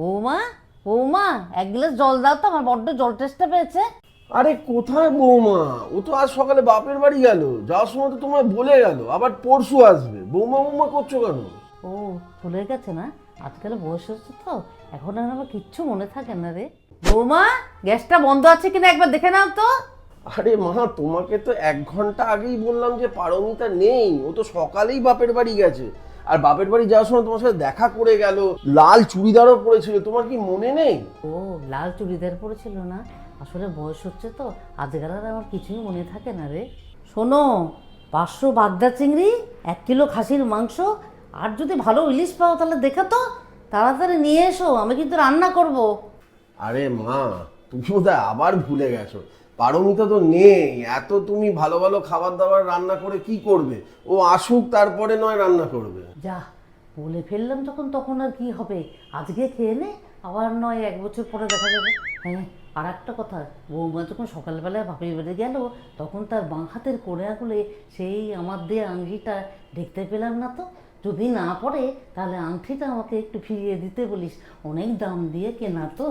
বৌমা, বৌমা, এক গ্লাস জল দাও তো, আমার বড্ড জল তেষ্টা পেয়েছে। আরে কোথায় বৌমা? ও তো আজ সকালে বাপের বাড়ি গেল, যাওয়ার সময় তো তোমায় বলে গেল আবার পরশু আসবে। বৌমা বৌমা করছো কেন? ও, চলে গেছে না? আজকাল বয়স হচ্ছে তো, এখন আর আমার কিচ্ছু মনে থাকে না রে। বৌমা, গ্যাসটা বন্ধ আছে কিনা একবার দেখে নাও তো। আরে মা, তোমাকে তো 1 ঘন্টা আগেই বললাম যে পারমিতা নেই, ও তো সকালেই বাপের বাড়ি গেছে। আর বাপের বাড়ি যাওয়ার সময় তোমার সাথে দেখা করে গেল, লাল চুড়িদারও পরেছিল, তোমার কি মনে নেই? ও, লাল চুড়িদার পরেছিল না? আসলে বয়স হচ্ছে তো, আজকাল আর আমার কিছুই মনে থাকে না রে। শোনো, 500 বাগদা চিংড়ি, 1 কিলো খাসির মাংস, আর যদি ভালো ইলিশ পাও তাহলে দেখো তো, তাড়াতাড়ি নিয়ে এসো, আমি কিন্তু রান্না করব। আরে মা, তুমি বোধহয় আবার ভুলে গেছো, পারমিতা তো নেই। এত তুমি ভালো ভালো খাবার দাবার রান্না করে কি করবে? ও আসুক তারপরে নয় রান্না করবে। যা বলে ফেললাম তখন, তখন আর কি হবে, আজকে খেয়ে নে, আবার নয় 1 বছর পরে দেখা যাবে। হ্যাঁ, আর একটা কথা, বৌমা যখন সকালবেলায় বাপের বাড়ি গেল, তখন তার বাঁ হাতের কোণে আঙুলে সেই আমার দিয়ে আংটিটা দেখতে পেলাম না তো। যদি না পড়ে তাহলে আংটিটা আমাকে একটু ফিরিয়ে দিতে বলিস, অনেক দাম দিয়ে কেনা তো।